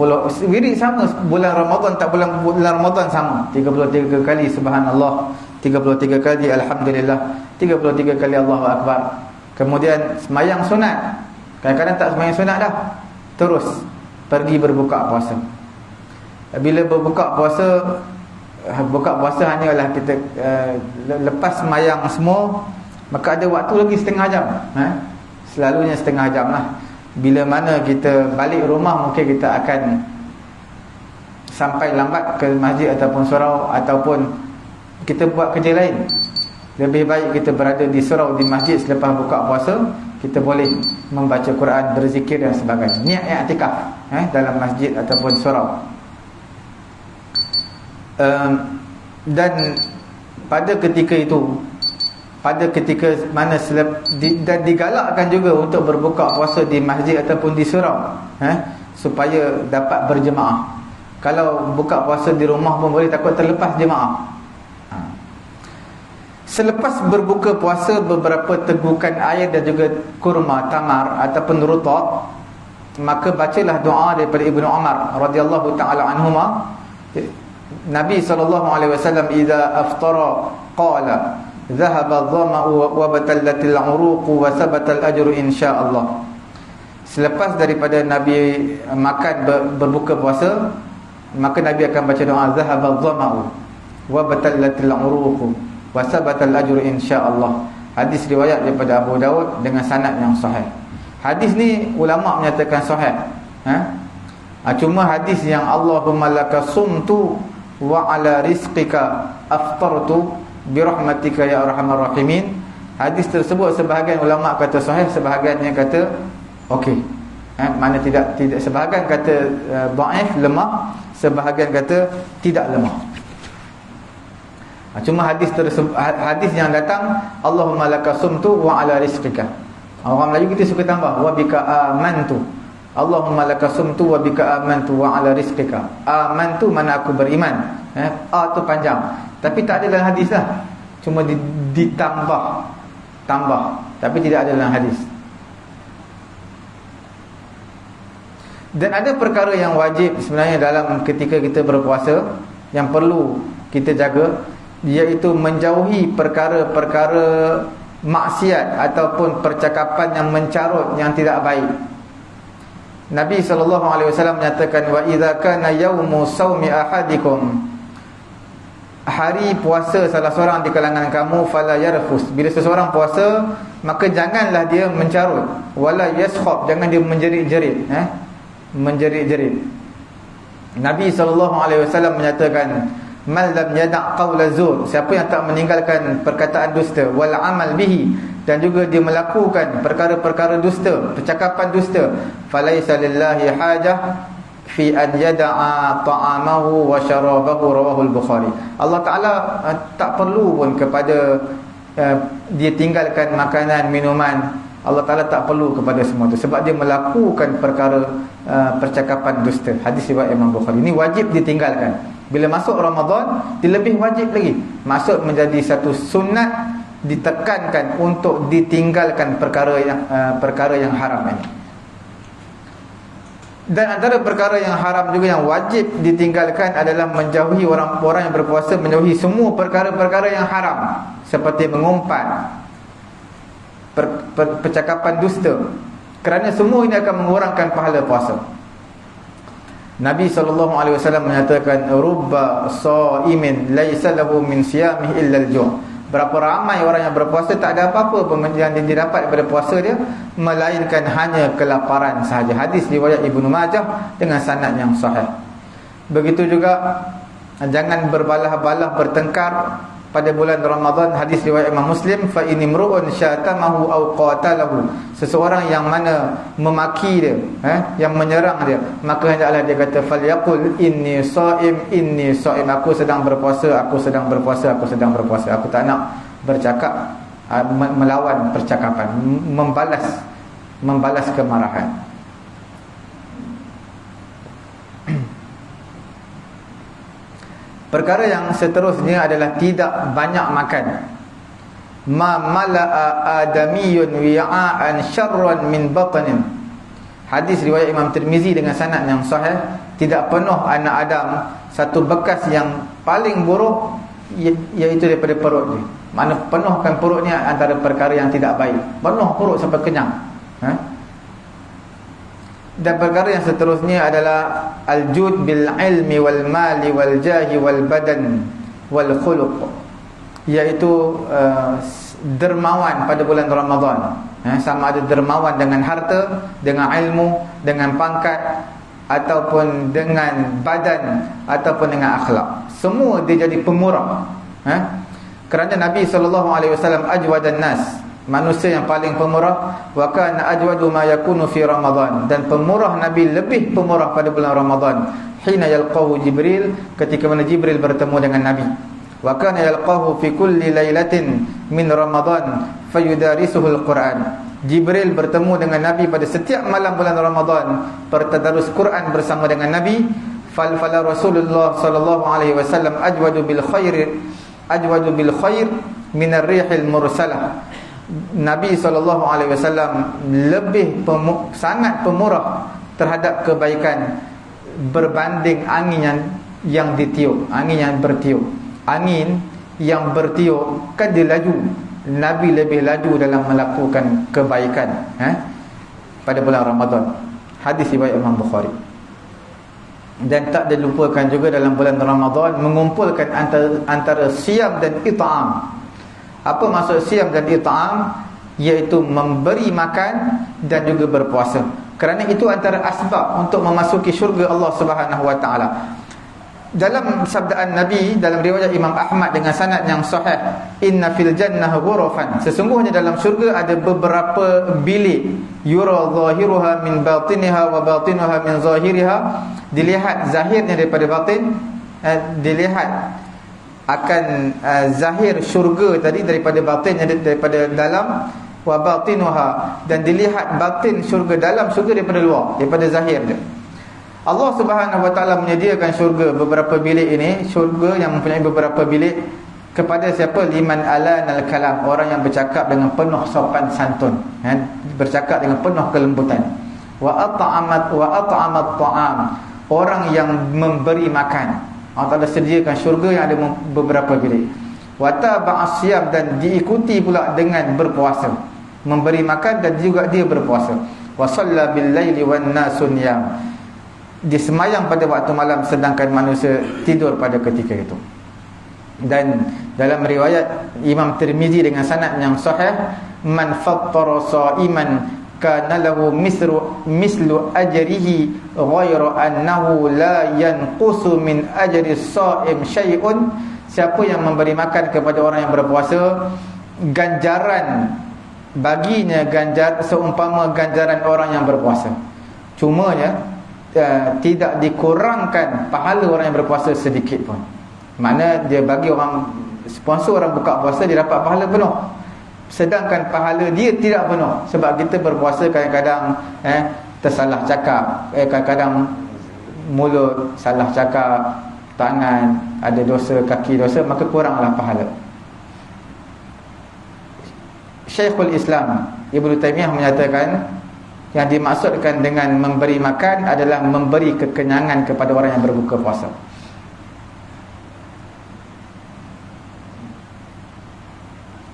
wirid sama bulan Ramadan, tak bulan Ramadan sama. 33 kali subhanallah, 33 kali alhamdulillah, 33 kali Allahu akbar. Kemudian semayang sunat. Kadang-kadang tak semayang sunat dah, terus pergi berbuka puasa. Bila berbuka puasa, buka puasa hanyalah kita lepas semayang semua, maka ada waktu lagi setengah jam. Selalunya setengah jam lah. Bila mana kita balik rumah, mungkin kita akan sampai lambat ke masjid ataupun surau, ataupun kita buat kerja lain. Lebih baik kita berada di surau, di masjid selepas buka puasa. Kita boleh membaca Quran, berzikir dan sebagainya. Niat i'tikaf dalam masjid ataupun surau. Dan pada ketika itu, pada ketika mana dan digalakkan juga untuk berbuka puasa di masjid ataupun di surau, supaya dapat berjemaah. Kalau buka puasa di rumah pun boleh, takut terlepas jemaah. Selepas berbuka puasa, beberapa tegukan air dan juga kurma, tamar ataupun rutab, maka bacalah doa daripada Ibnu Umar radhiyallahu taala anhuma. Nabi SAW idza aftara qala dhahaba adh-dhama'u wa batallatil 'uruq wa sabata al-ajru insyaallah. Selepas daripada Nabi makan berbuka puasa, maka Nabi akan baca doa dhahaba adh-dhama'u wa batallatil 'uruq wa sabata al-ajru insyaallah. Hadis riwayat daripada Abu Daud dengan sanad yang sahih. Hadis ni ulama menyatakan sahih. Cuma hadis yang Allahumma laka sumtu wa ala rizqika aftartu bi rahmatika ya arhamar rahimin. Hadis tersebut sebahagian ulama kata sahih, sebahagian yang kata okey. Mana tidak sebahagian kata dhaif, lemah, sebahagian kata tidak lemah. Cuma hadis yang datang Allahumma laka sumtu wa ala rizqika. Orang Melayu kita suka tambah wa bika amantu. Allahumma laka sumtu wa bika amantu wa ala rizqika. Amantu mana aku beriman. A tu panjang. Tapi tak ada dalam hadis lah. Cuma ditambah. Tapi tidak ada dalam hadis. Dan ada perkara yang wajib sebenarnya dalam ketika kita berpuasa yang perlu kita jaga, iaitu menjauhi perkara-perkara maksiat ataupun percakapan yang mencarut, yang tidak baik. Nabi SAW menyatakan, wa idza kana yaumu saumi ahadikum, hari puasa salah seorang di kalangan kamu, fala yarfus, bila seseorang puasa maka janganlah dia mencarut, wala yaskhab, jangan dia menjerit-jerit, menjerit-jerit. Nabi SAW menyatakan, man lam yada' qawla zur, siapa yang tak meninggalkan perkataan dusta, wal amal bihi, dan juga dia melakukan perkara-perkara dusta, percakapan dusta, falaisa lillahi hajah fi an yada'a ta'amahu wa syarabahu, rawahul Bukhari. Allah Ta'ala tak perlu pun kepada dia tinggalkan makanan, minuman. Allah Ta'ala tak perlu kepada semua itu, sebab dia melakukan perkara percakapan dusta. Hadis riwayat Imam Bukhari. Ini wajib ditinggalkan. Bila masuk Ramadan, dia lebih wajib lagi. Maksud menjadi satu sunat, ditekankan untuk ditinggalkan perkara yang haram ini. Dan antara perkara yang haram juga yang wajib ditinggalkan adalah menjauhi orang-orang yang berpuasa, menjauhi semua perkara-perkara yang haram, seperti mengumpat, percakapan dusta, kerana semua ini akan mengurangkan pahala puasa. Nabi SAW menyatakan, rubba sa'imin laisa lahu min siyamih illa al-ju'. Berapa ramai orang yang berpuasa tak ada apa-apa pun yang didapat daripada puasa dia, melainkan hanya kelaparan sahaja. Hadis riwayat Ibnu Majah dengan sanad yang sahih. Begitu juga jangan berbalah-balah, bertengkar pada bulan Ramadan. Hadis riwayat Imam Muslim, fa inimru'un syatamahu aw qatalahu, seseorang yang mana memaki dia, yang menyerang dia, maka hendaklah dia kata, falyaqul inni sha'im, aku sedang berpuasa, aku sedang berpuasa, aku sedang berpuasa. Aku tak nak bercakap melawan percakapan, membalas kemarahan. Perkara yang seterusnya adalah tidak banyak makan. Ma mala'a adamiyun wi'a'an syarran min batnin. Hadis riwayat Imam Tirmizi dengan sanad yang sahih, tidak penuh anak Adam satu bekas yang paling buruk, iaitu daripada perut dia. Mana penuhkan perutnya antara perkara yang tidak baik. Penuh perut sampai kenyang. Dan perkara yang seterusnya adalah al-jud bil ilmi wal mali wal jahi wal badan wal khuluq, iaitu dermawan pada bulan Ramadan. Sama ada dermawan dengan harta, dengan ilmu, dengan pangkat, ataupun dengan badan, ataupun dengan akhlak. Semua dia jadi pemurah. Kerana Nabi SAW ajwadan nas, manusia yang paling pemurah, wa kana ajwadu ma yakunu fi Ramadan, dan pemurah Nabi lebih pemurah pada bulan Ramadan. Hina yalqahu Jibril, ketika mana Jibril bertemu dengan Nabi. Wa kana yalqahu fi kulli lailatin min Ramadan fayudarisuhu al-Quran. Jibril bertemu dengan Nabi pada setiap malam bulan Ramadan, bertadarus Quran bersama dengan Nabi. Fala Rasulullah sallallahu alaihi wasallam ajwadu bil khair min ar-rihil mursalah. Nabi SAW lebih sangat pemurah terhadap kebaikan berbanding angin yang ditiup, angin yang bertiup. Angin yang bertiup kan dia laju. Nabi lebih laju dalam melakukan kebaikan pada bulan Ramadan. Hadis riwayat Imam Bukhari. Dan tak dilupakan juga dalam bulan Ramadan mengumpulkan antara siam dan it'am. Apa maksud siam dan it'am? Iaitu memberi makan dan juga berpuasa. Kerana itu antara asbab untuk memasuki syurga Allah Subhanahu wa taala. Dalam sabdaan Nabi dalam riwayat Imam Ahmad dengan sanad yang sahih, inna fil jannah ghurafan, sesungguhnya dalam syurga ada beberapa bilik, yura zahiruha min batiniha wa batinuha min zahiriha, dilihat zahirnya daripada batin, dilihat akan zahir syurga tadi daripada batin, daripada dalam, wa batinuha, dan dilihat batin syurga, dalam syurga daripada luar, daripada zahir dia. Allah Subhanahu wa taala menyediakan syurga beberapa bilik ini, syurga yang mempunyai beberapa bilik, kepada siapa? Liman alanal kalam, orang yang bercakap dengan penuh sopan santun, bercakap dengan penuh kelembutan. Wa at'amat ta'am, orang yang memberi makan. Allah Taala sediakan syurga yang ada beberapa bilik. Wa taba'a siyam, dan diikuti pula dengan berpuasa, memberi makan dan juga dia berpuasa. Wa shalla bil laili wan nasu niyam, disemayang pada waktu malam sedangkan manusia tidur pada ketika itu. Dan dalam riwayat Imam Tirmizi dengan sanad yang sahih, man fattara sha'iman kana lahu mislu ajrihi ghairu annahu la yanqusu min ajri shaim syai'un, siapa yang memberi makan kepada orang yang berpuasa, ganjaran baginya seumpama ganjaran orang yang berpuasa, cumanya tidak dikurangkan pahala orang yang berpuasa sedikit pun. Makna dia bagi orang sponsor orang buka puasa, dia dapat pahala penuh, sedangkan pahala dia tidak penuh. Sebab kita berpuasa kadang-kadang tersalah cakap, kadang-kadang mulut salah cakap, tangan ada dosa, kaki dosa, maka kuranglah pahala. Syekhul Islam Ibnu Taimiyah menyatakan, yang dimaksudkan dengan memberi makan adalah memberi kekenyangan kepada orang yang berbuka puasa.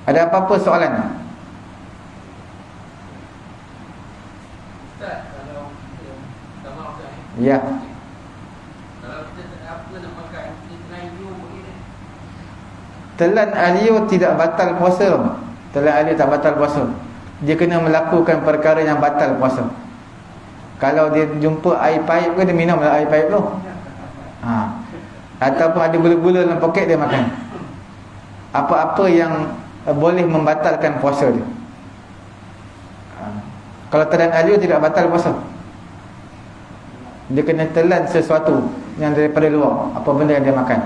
Ada apa-apa soalan? Ustaz, kalau ya. Kalau kita apa nak makan, kita layu begini. Telan aliu tidak batal puasa. Telan aliu tak batal puasa. Dia kena melakukan perkara yang batal puasa. Kalau dia jumpa air paip ke, dia minumlah air paip tu. Ataupun ada gula-gula dalam poket, dia makan. Apa-apa yang boleh membatalkan puasa dia. Kalau telan aliu tidak batal puasa. Dia kena telan sesuatu yang daripada luar, apa benda yang dia makan.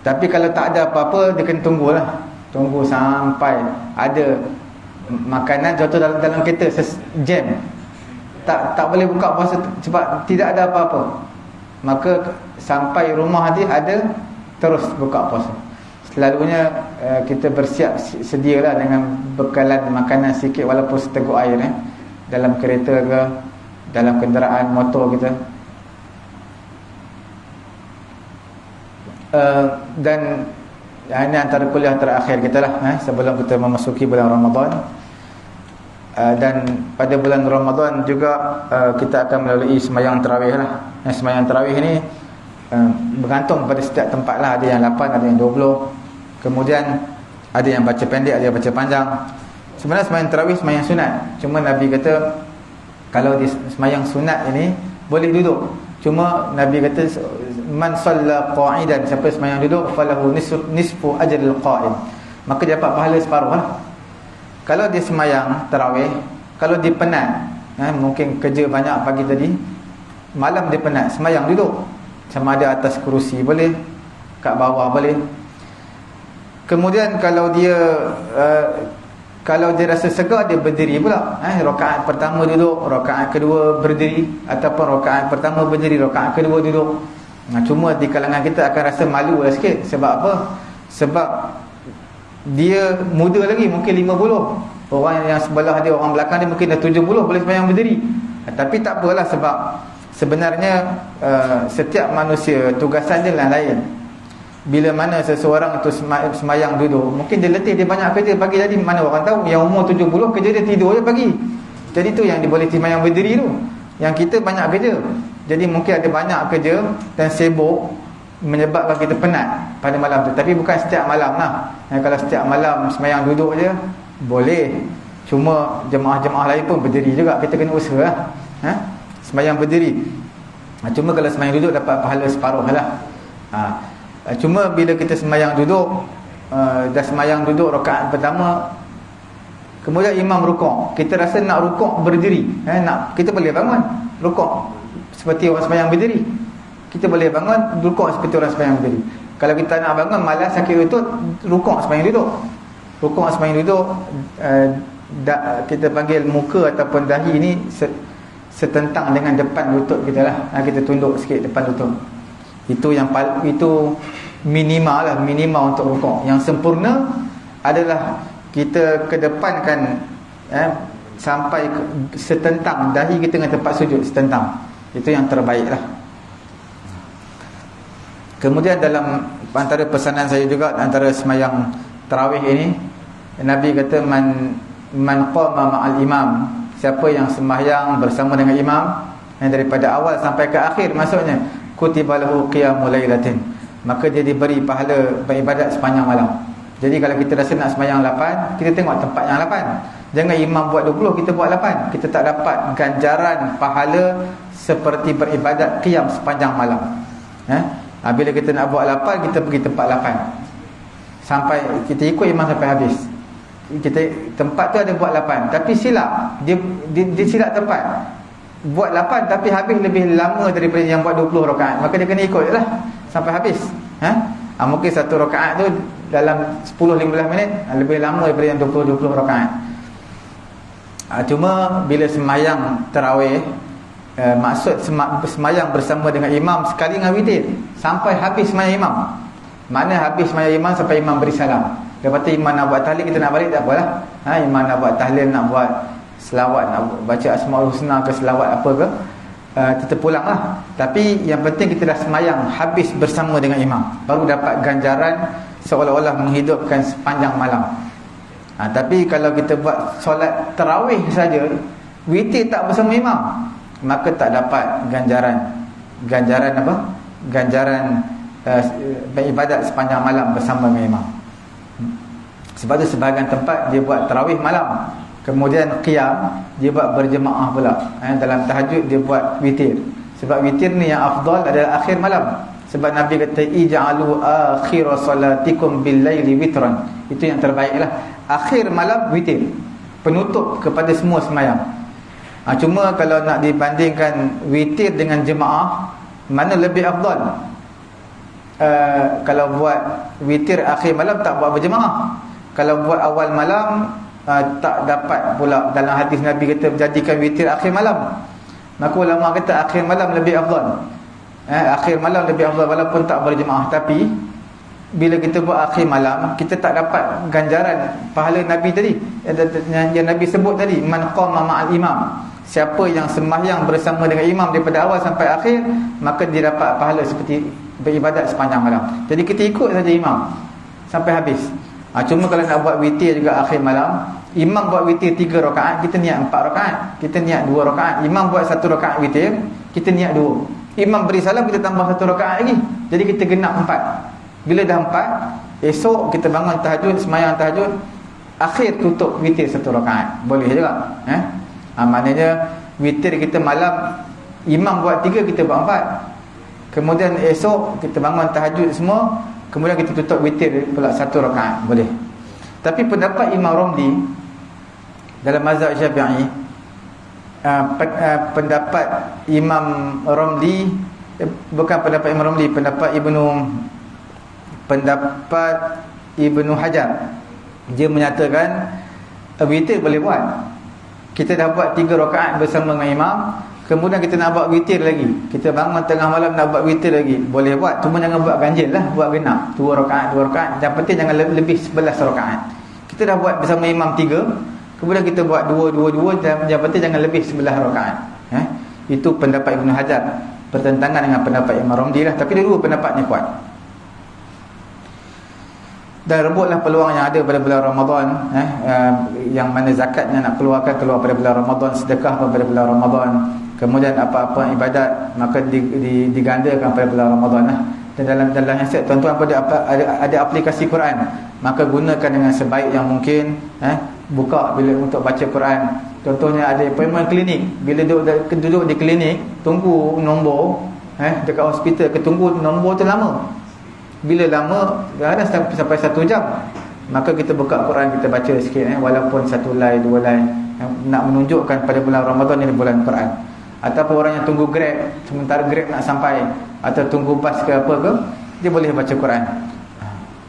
Tapi kalau tak ada apa-apa, dia kena tunggulah. Tunggu sampai ada makanan, contoh dalam kereta jam, tak boleh buka puasa sebab tidak ada apa-apa, maka sampai rumah dia ada, terus buka puasa. Selalunya kita bersiap sedialah dengan bekalan makanan sikit, walaupun seteguk air dalam kereta ke, dalam kenderaan motor kita. Dan ini antara kuliah terakhir kita lah sebelum kita memasuki bulan Ramadan. Dan pada bulan Ramadan juga kita akan melalui semayang tarawih lah. Semayang tarawih ni bergantung pada setiap tempat lah. Ada yang 8, ada yang 20. Kemudian ada yang baca pendek, ada yang baca panjang. Sebenarnya semayang tarawih semayang sunat. Cuma Nabi kata kalau di semayang sunat ini boleh duduk. Cuma Nabi kata man shalla qa'idan, siapa semayang duduk, falahu nisfu ajril qa'id, maka dia dapat pahala separuh lah. Kalau dia semayang tarawih, kalau dia penat, mungkin kerja banyak pagi tadi, malam dia penat, semayang duduk, sama ada atas kerusi boleh, kat bawah boleh. Kemudian kalau dia rasa segar, dia berdiri pula. Rakaat pertama duduk, rakaat kedua berdiri, ataupun rakaat pertama berdiri, rakaat kedua duduk. Cuma di kalangan kita akan rasa malu lah sikit. Sebab apa? Sebab dia muda lagi, mungkin 50. Orang yang sebelah dia, orang belakang dia mungkin dah 70, boleh sembahyang berdiri. Tapi tak apalah, sebab sebenarnya setiap manusia tugasan dia lain. Bila mana seseorang itu semayang duduk, mungkin dia letih, dia banyak kerja pagi tadi. Mana orang tahu yang umur 70 kerja dia tidur je pagi. Jadi tu yang dia boleh semayang berdiri tu. Yang kita banyak kerja, jadi mungkin ada banyak kerja dan sibuk, menyebabkan kita penat pada malam tu. Tapi bukan setiap malam lah. Kalau setiap malam semayang duduk je boleh. Cuma jemaah-jemaah lain pun berdiri juga. Kita kena usaha lah. Semayang berdiri. Cuma kalau semayang duduk dapat pahala separuh lah. Cuma bila kita semayang duduk, dah semayang duduk rakaat pertama, kemudian imam rukuk, kita rasa nak rukuk berdiri, kita boleh bangun rukuk seperti orang semayang berdiri. Kita boleh bangun rukuk seperti orang semayang berdiri. Kalau kita nak bangun malas sakit lutut, rukuk sembahyang duduk. Rukuk sembahyang duduk, kita panggil muka ataupun dahi ni setentang dengan depan lutut kita lah. Kita tunduk sikit depan lutut. Itu minimal lah, minimal untuk rukuk. Yang sempurna adalah kita kedepankan sampai setentang dahi kita dengan tempat sujud, setentang. Itu yang terbaik lah. Kemudian dalam antara pesanan saya juga, antara semayang tarawih ini, Nabi kata man qama ma'al imam, siapa yang sembahyang bersama dengan imam, daripada awal sampai ke akhir, maksudnya kutiba lahu qiyamul lailatin, maka dia diberi pahala beribadat sepanjang malam. Jadi kalau kita rasa nak sembahyang 8, kita tengok tempat yang 8. Jangan imam buat 20, kita buat 8. Kita tak dapat ganjaran pahala seperti beribadat qiyam sepanjang malam. Bila kita nak buat 8, kita pergi tempat 8 sampai kita ikut imam sampai habis. Tempat tu ada buat 8, tapi silap. Dia silap tempat. Buat 8 tapi habis lebih lama daripada yang buat 20 rakaat. Maka dia kena ikut lah sampai habis. Mungkin satu rakaat tu dalam 10-15 minit, lebih lama daripada yang 20 rakaat. Cuma bila sembahyang tarawih, maksud sembahyang bersama dengan imam sekali dengan witir sampai habis sembahyang imam. Mana habis sembahyang imam sampai imam beri salam. Lepas tu imam nak buat tahlil, kita nak balik tak apalah. Imam nak buat tahlil, nak buat selawat, nak baca Asmaul Husna ke selawat apa ke, kita pulang lah. Tapi yang penting kita dah sembahyang habis bersama dengan imam, baru dapat ganjaran seolah-olah menghidupkan sepanjang malam. Tapi kalau kita buat solat tarawih saja, witir tak bersama imam, maka tak dapat ganjaran apa? Ganjaran beribadat sepanjang malam bersama dengan imam. Sebab tu sebahagian tempat dia buat tarawih malam, kemudian qiyam dia buat berjemaah pula. Dalam tahajud dia buat witir. Sebab witir ni yang afdal adalah akhir malam. Sebab Nabi kata ij'alu akhir salatikum bil laili witran. Itu yang terbaiklah. Akhir malam witir, penutup kepada semua sembahyang. Cuma kalau nak dibandingkan witir dengan jemaah, mana lebih afdal? Kalau buat witir akhir malam tak buat berjemaah. Kalau buat awal malam tak dapat pula. Dalam hadis Nabi kata jadikan witir akhir malam. Maka ulama kata akhir malam lebih afdal. Akhir malam lebih afdal walaupun tak berjemaah. Tapi bila kita buat akhir malam, kita tak dapat ganjaran pahala Nabi tadi yang Nabi sebut tadi, man qama ma'al imam, siapa yang sembahyang bersama dengan imam daripada awal sampai akhir, maka dia dapat pahala seperti beribadat sepanjang malam. Jadi kita ikut saja imam sampai habis. Cuma kalau nak buat witir juga akhir malam, imam buat witir 3 rakaat, kita niat 4 rakaat, kita niat 2 rakaat. Imam buat 1 rakaat witir, kita niat 2. Imam beri salam, kita tambah 1 rakaat lagi. Jadi kita genap 4. Bila dah 4, esok kita bangun tahajud, sembahyang tahajud, akhir tutup witir 1 rakaat. Boleh juga. Maknanya witir kita malam, imam buat 3, kita buat 4. Kemudian esok kita bangun tahajud semua, kemudian kita tutup witir pula 1 rakaat. Boleh. Tapi pendapat Imam Romli dalam mazhab Syafi'i, pendapat Imam Romli, bukan pendapat Imam Romli, pendapat Ibnu Hajar, dia menyatakan witir boleh buat. Kita dah buat 3 rakaat bersama dengan imam, kemudian kita nak buat witir lagi, kita bangun tengah malam nak buat witir lagi, boleh buat. Cuma jangan buat ganjil lah, buat genap 2 rakaat. Yang penting jangan lebih 11 rakaat. Kita dah buat bersama imam 3, kemudian kita buat 2, yang penting jangan lebih 11 rakaat. Itu pendapat Ibnu Hajar, bertentangan dengan pendapat Imam Romli lah. Tapi dua pendapatnya kuat. Dan rebutlah peluang yang ada pada bulan Ramadan, yang mana zakatnya nak keluar pada bulan Ramadan, sedekah pada bulan Ramadan, kemudian apa-apa ibadat maka digandakan pada bulan Ramadan lah. Dan dalam handset tuan-tuan ada aplikasi Quran, maka gunakan dengan sebaik yang mungkin. Buka bila untuk baca Quran. Contohnya ada appointment klinik, bila duduk di klinik, tunggu nombor dekat hospital, ketunggu nombor tu lama. Bila lama, kadang sampai 1 jam, maka kita buka Quran, kita baca sikit, walaupun 1 line 2 line, nak menunjukkan pada bulan Ramadan ini bulan Quran. Ataupun orang yang tunggu Grab, sementara Grab nak sampai, atau tunggu bas ke apa ke, dia boleh baca Quran.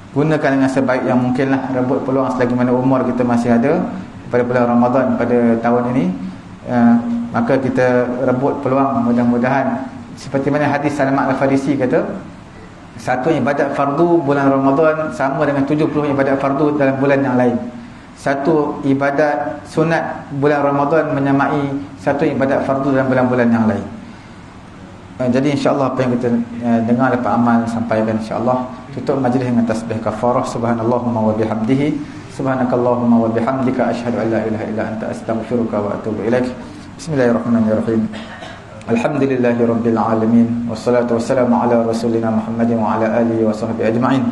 Gunakan dengan sebaik yang mungkinlah, rebut peluang selagi mana umur kita masih ada pada bulan Ramadan pada tahun ini. Maka kita rebut peluang, mudah-mudahan seperti mana hadis Salman Al-Farisi kata, satu ibadat fardu bulan Ramadan sama dengan 70 ibadat fardu dalam bulan yang lain. Satu ibadat sunat bulan Ramadan menyamai satu ibadat fardu dalam bulan-bulan yang lain. Jadi insya-Allah apa yang kita dengar dapat amal sampaikan insya-Allah. Tutup majlis dengan tasbih kafarah, subhanallahumma wa bihamdihi, subhanakallahumma wa bihamdika, asyhadu an la ilaha illa anta, astaghfiruka wa atubu ilaik. Bismillahirrahmanirrahim. Alhamdulillahi rabbil alamin, wassalatu wassalamu ala rasulina Muhammadin wa ala alihi wa sahbihi ajma'in.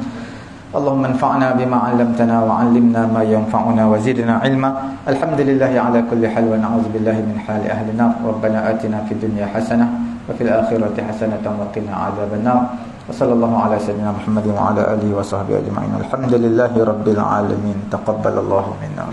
Allahumma anfa'na bima 'allamtana wa 'allimna ma yanfa'una wa zidna 'ilma. Alhamdulillahi ala kulli hal wa na'udzu billahi min hali ahli nar. Rabbana atina fid dunya hasanah wa fil akhirati hasanatan wa qina 'adzaban nar. Wa sallallahu ala sayyidina Muhammadin wa ala alihi wa sahbihi ajma'in. Alhamdulillahi rabbil alamin. Taqabbalallahu minna.